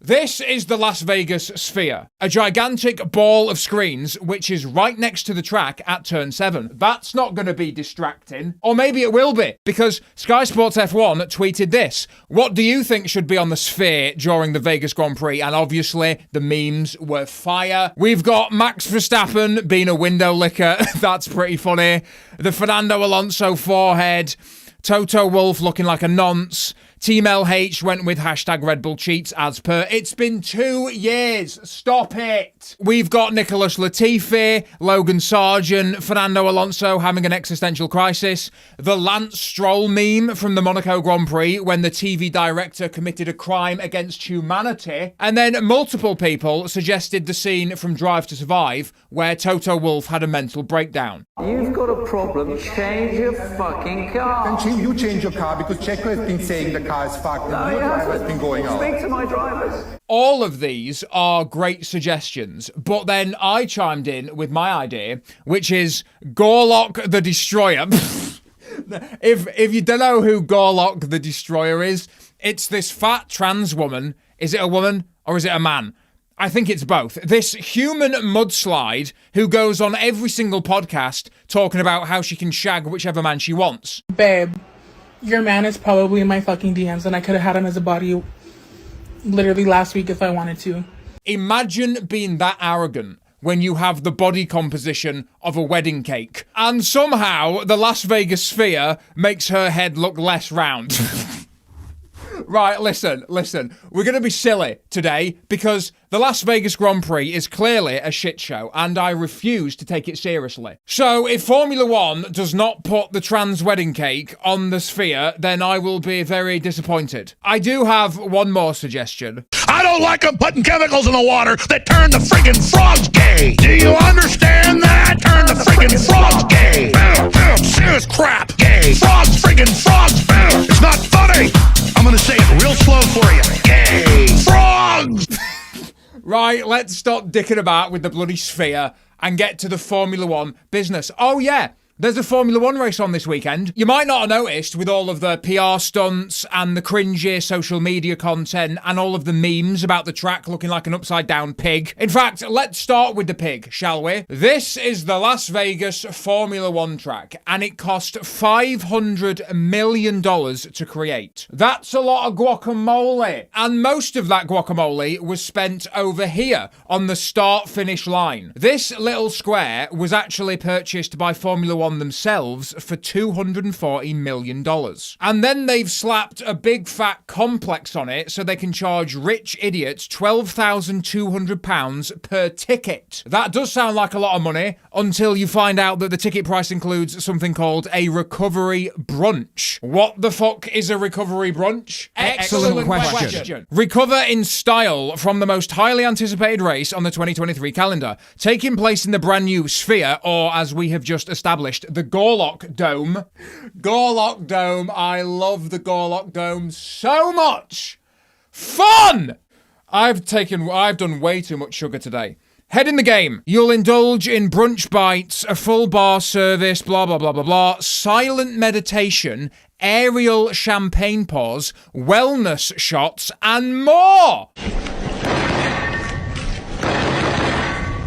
This is the Las Vegas Sphere, a gigantic ball of screens which is right next to the track at turn 7. That's not going to be distracting. Or maybe it will be, because Sky Sports F1 tweeted this. What do you think should be on the Sphere during the Vegas Grand Prix? And obviously, the memes were fire. We've got Max Verstappen being a window licker. That's pretty funny. The Fernando Alonso forehead. Toto Wolff looking like a nonce. Team LH went with hashtag Red Bull Cheats as per. It's been 2 years. Stop it. We've got Nicholas Latifi, Logan Sargent, Fernando Alonso having an existential crisis. The Lance Stroll meme from the Monaco Grand Prix when the TV director committed a crime against humanity. And then multiple people suggested the scene from Drive to Survive where Toto Wolff had a mental breakdown. You've got a problem. Change your fucking car. Then you change your car because Checo has been saying the car is fucked and your driver's been going out. Speak to my drivers. All of these are great suggestions, but then I chimed in with my idea, which is Gorlock the Destroyer. If you don't know who Gorlock the Destroyer is, it's this fat trans woman. Is it a woman or is it a man? I think it's both. This human mudslide who goes on every single podcast talking about how she can shag whichever man she wants. Babe, your man is probably in my fucking DMs and I could have had him as a body literally last week if I wanted to. Imagine being that arrogant when you have the body composition of a wedding cake. And somehow the Las Vegas Sphere makes her head look less round. Right, listen. We're going to be silly today because the Las Vegas Grand Prix is clearly a shit show and I refuse to take it seriously. So if Formula One does not put the trans wedding cake on the Sphere, then I will be very disappointed. I do have one more suggestion. I don't like them putting chemicals in the water that turn the friggin' frogs gay. Do you understand that? Turn the friggin' frogs gay. Serious crap. Gay. Frogs, friggin' frogs. It's not funny. I'm gonna say it real slow for you. Gay. Frogs. Right, let's stop dicking about with the bloody Sphere and get to the Formula One business. Oh yeah, there's a Formula One race on this weekend. You might not have noticed with all of the PR stunts and the cringy social media content and all of the memes about the track looking like an upside down pig. In fact, let's start with the pig, shall we? This is the Las Vegas Formula One track and it cost $500 million to create. That's a lot of guacamole. And most of that guacamole was spent over here on the start-finish line. This little square was actually purchased by Formula One themselves for $240 million. And then they've slapped a big fat complex on it so they can charge rich idiots £12,200 per ticket. That does sound like a lot of money until you find out that the ticket price includes something called a recovery brunch. What the fuck is a recovery brunch? Excellent question. Recover in style from the most highly anticipated race on the 2023 calendar, taking place in the brand new Sphere, or as we have just established, the Gorlock Dome. Gorlock Dome. I love the Gorlock Dome so much. Fun! I've done way too much sugar today. Head in the game. You'll indulge in brunch bites, a full bar service, blah, blah, blah, blah, blah, silent meditation, aerial champagne pours, wellness shots, and more.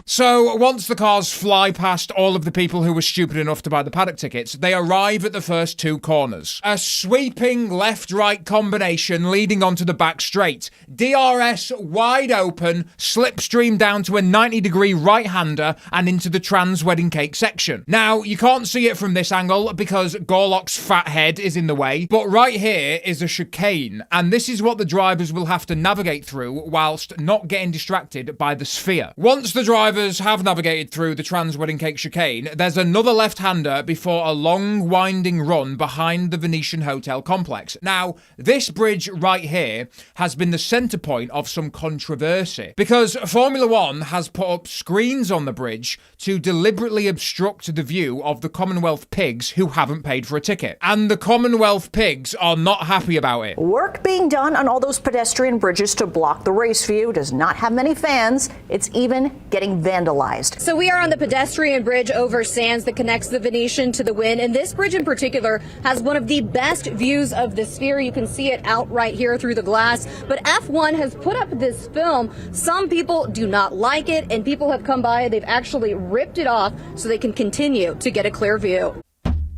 So, once the cars fly past all of the people who were stupid enough to buy the paddock tickets, they arrive at the first 2 corners. A sweeping left-right combination leading onto the back straight. DRS wide open, slipstream down to a 90-degree right-hander and into the trans wedding cake section. Now, you can't see it from this angle because Gorlock's fat head is in the way, but right here is a chicane, and this is what the drivers will have to navigate through whilst not getting distracted by the Sphere. Once the drivers have navigated through the trans wedding cake chicane, there's another left-hander before a long winding run behind the Venetian Hotel complex. Now, this bridge right here has been the centre point of some controversy because Formula One has put up screens on the bridge to deliberately obstruct the view of the Commonwealth pigs who haven't paid for a ticket. And the Commonwealth pigs are not happy about it. Work being done on all those pedestrian bridges to block the race view does not have many fans. It's even getting vandalized. So we are on the pedestrian bridge over Sands that connects the Venetian to the Wynn, and this bridge in particular has one of the best views of the Sphere. You can see it out right here through the glass, but F1 has put up this film. Some people do not like it, and people have come by, they've actually ripped it off so they can continue to get a clear view.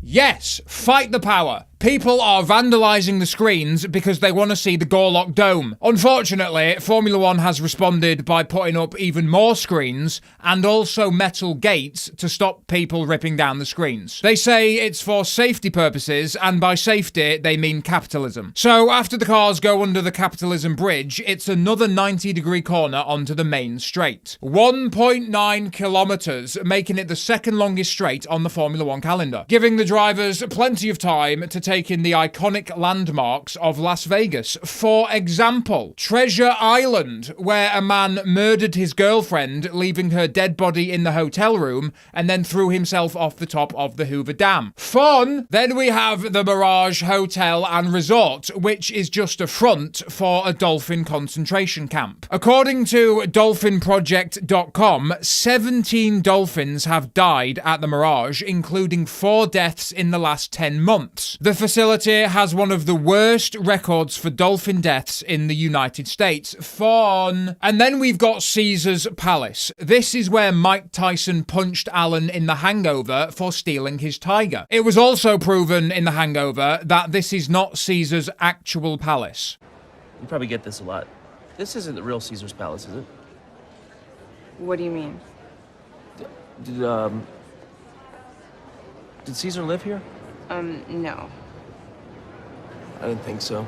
Yes, fight the power. People are vandalising the screens because they want to see the Gorlock Dome. Unfortunately, Formula One has responded by putting up even more screens and also metal gates to stop people ripping down the screens. They say it's for safety purposes, and by safety, they mean capitalism. So after the cars go under the Capitalism Bridge, it's another 90-degree corner onto the main straight. 1.9 kilometres, making it the second longest straight on the Formula One calendar, giving the drivers plenty of time to take in the iconic landmarks of Las Vegas. For example, Treasure Island, where a man murdered his girlfriend, leaving her dead body in the hotel room, and then threw himself off the top of the Hoover Dam. Fun! Then we have the Mirage Hotel and Resort, which is just a front for a dolphin concentration camp. According to dolphinproject.com, 17 dolphins have died at the Mirage, including 4 deaths in the last 10 months. The facility has one of the worst records for dolphin deaths in the United States. Fun! And then we've got Caesar's Palace. This is where Mike Tyson punched Alan in The Hangover for stealing his tiger. It was also proven in The Hangover that this is not Caesar's actual palace. You probably get this a lot. This isn't the real Caesar's Palace, is it? What do you mean? Did Caesar live here? No. I didn't think so.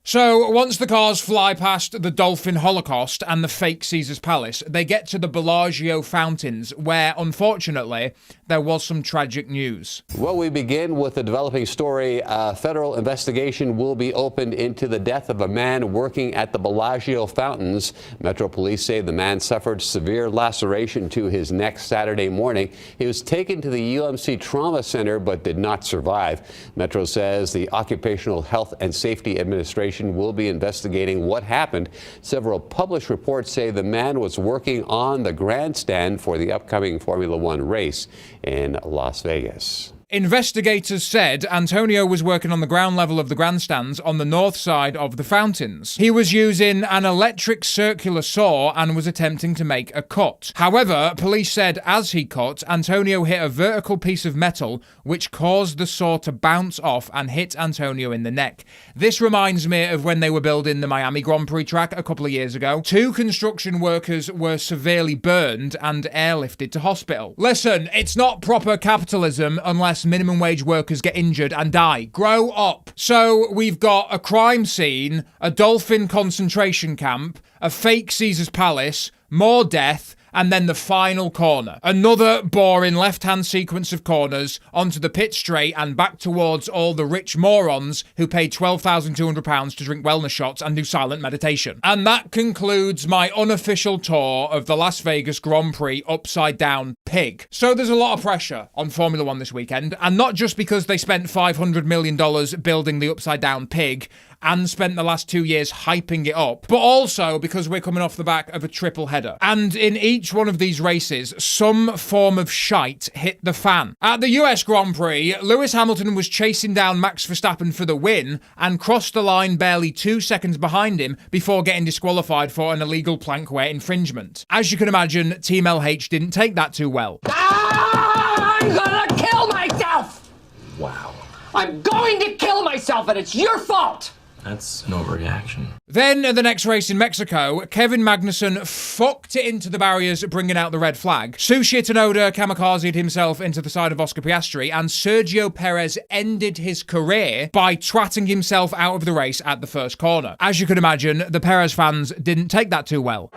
So, once the cars fly past the Dolphin Holocaust and the fake Caesar's Palace, they get to the Bellagio fountains, where, unfortunately, there was some tragic news. Well, we begin with a developing story. A federal investigation will be opened into the death of a man working at the Bellagio fountains. Metro police say the man suffered severe laceration to his neck Saturday morning. He was taken to the UMC Trauma Center but did not survive. Metro says the Occupational Health and Safety Administration will be investigating what happened. Several published reports say the man was working on the grandstand for the upcoming Formula One race in Las Vegas. Investigators said Antonio was working on the ground level of the grandstands on the north side of the fountains. He was using an electric circular saw and was attempting to make a cut. However, police said as he cut, Antonio hit a vertical piece of metal which caused the saw to bounce off and hit Antonio in the neck. This reminds me of when they were building the Miami Grand Prix track a couple of years ago. 2 construction workers were severely burned and airlifted to hospital. Listen, it's not proper capitalism unless minimum wage workers get injured and die. Grow up. So we've got a crime scene, a dolphin concentration camp, a fake Caesar's Palace, more death, and then the final corner. Another boring left-hand sequence of corners onto the pit straight and back towards all the rich morons who paid £12,200 to drink wellness shots and do silent meditation. And that concludes my unofficial tour of the Las Vegas Grand Prix Upside Down Pig. So there's a lot of pressure on Formula One this weekend, and not just because they spent $500 million building the Upside Down Pig and spent the last 2 years hyping it up, but also because we're coming off the back of a triple header. And in each one of these races, some form of shite hit the fan. At the US Grand Prix, Lewis Hamilton was chasing down Max Verstappen for the win and crossed the line barely 2 seconds behind him before getting disqualified for an illegal plankway infringement. As you can imagine, Team LH didn't take that too well. I'm gonna kill myself! Wow. I'm going to kill myself, and it's your fault! That's an overreaction. Then at the next race in Mexico, Kevin Magnussen fucked it into the barriers, bringing out the red flag. Tsushi Tsunoda kamikazed himself into the side of Oscar Piastri, and Sergio Perez ended his career by twatting himself out of the race at the first corner. As you can imagine, the Perez fans didn't take that too well.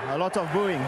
A lot of booing.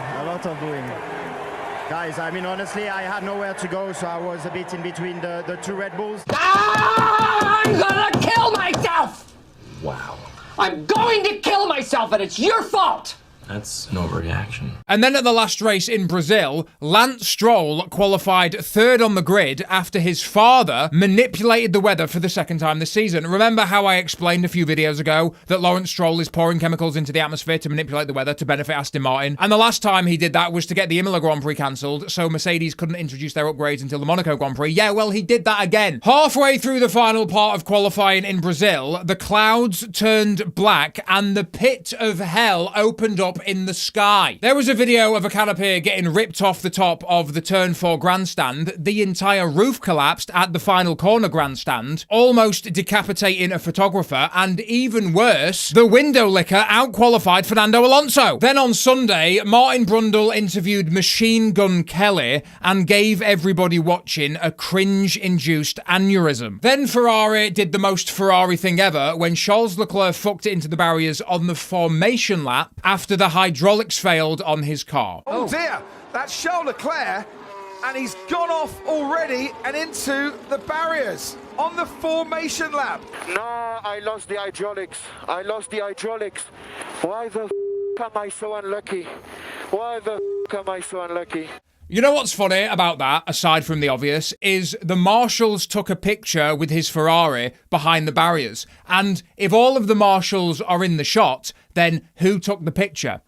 Guys, I mean, honestly, I had nowhere to go, so I was a bit in between the 2 Red Bulls. I'm gonna kill myself! Wow. I'm going to kill myself, and it's your fault! That's an overreaction. And then at the last race in Brazil, Lance Stroll qualified third on the grid after his father manipulated the weather for the second time this season. Remember how I explained a few videos ago that Lawrence Stroll is pouring chemicals into the atmosphere to manipulate the weather to benefit Aston Martin? And the last time he did that was to get the Imola Grand Prix cancelled, so Mercedes couldn't introduce their upgrades until the Monaco Grand Prix. Yeah, well, he did that again. Halfway through the final part of qualifying in Brazil, the clouds turned black and the pit of hell opened up in the sky. There was a video of a canopy getting ripped off the top of the Turn 4 grandstand. The entire roof collapsed at the final corner grandstand, almost decapitating a photographer, and even worse, the window licker outqualified Fernando Alonso. Then on Sunday, Martin Brundle interviewed Machine Gun Kelly and gave everybody watching a cringe-induced aneurysm. Then Ferrari did the most Ferrari thing ever when Charles Leclerc fucked it into the barriers on the formation lap after the hydraulics failed on his car. Oh dear, that's Charles Leclerc, and he's gone off already and into the barriers on the formation lap. No, I lost the hydraulics. I lost the hydraulics. Why the am I so unlucky? Why the am I so unlucky? You know what's funny about that, aside from the obvious, is the marshals took a picture with his Ferrari behind the barriers. And if all of the marshals are in the shot, then who took the picture?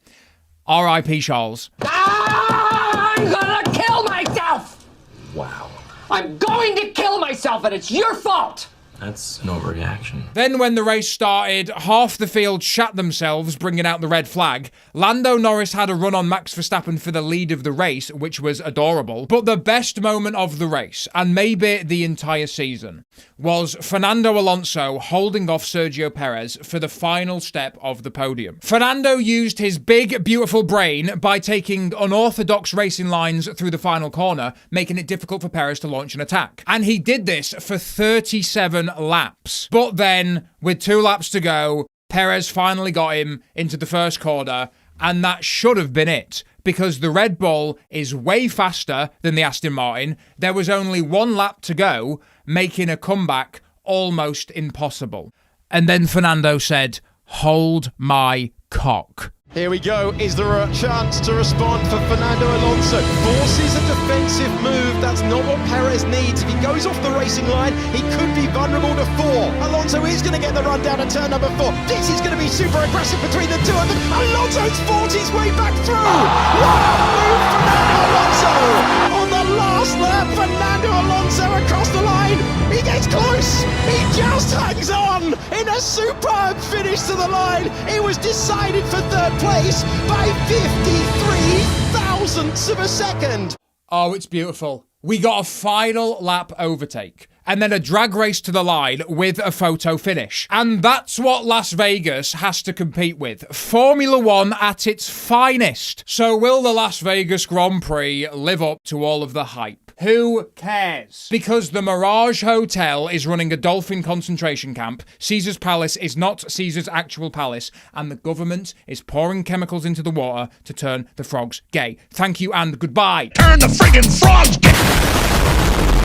R.I.P. Charles. I'm gonna kill myself! Wow. I'm going to kill myself, and it's your fault! That's an overreaction. Then when the race started, half the field shat themselves, bringing out the red flag. Lando Norris had a run on Max Verstappen for the lead of the race, which was adorable. But the best moment of the race, and maybe the entire season, was Fernando Alonso holding off Sergio Perez for the final step of the podium. Fernando used his big, beautiful brain by taking unorthodox racing lines through the final corner, making it difficult for Perez to launch an attack. And he did this for 37 laps. But then, with 2 laps to go, Perez finally got him into the first corner, and that should have been it, because the Red Bull is way faster than the Aston Martin. There was only 1 lap to go, making a comeback almost impossible. And then Fernando said, "Hold my cock." Here we go. Is there a chance to respond for Fernando Alonso? Forces a defensive move. That's not what Perez needs. If he goes off the racing line, he could be vulnerable to 4. Alonso is going to get the run down at turn number 4. This is going to be super aggressive between the two of them. Alonso's fought his way back through. What a move, Fernando Alonso! On the last lap, Fernando Alonso across the line. He gets close. He just hangs on in a superb finish to the line. It was decided for third place by 53 thousandths of a second. Oh, it's beautiful. We got a final lap overtake, and then a drag race to the line with a photo finish. And that's what Las Vegas has to compete with. Formula One at its finest. So will the Las Vegas Grand Prix live up to all of the hype? Who cares? Because the Mirage Hotel is running a dolphin concentration camp, Caesar's Palace is not Caesar's actual palace, and the government is pouring chemicals into the water to turn the frogs gay. Thank you and goodbye. Turn the friggin' frogs gay!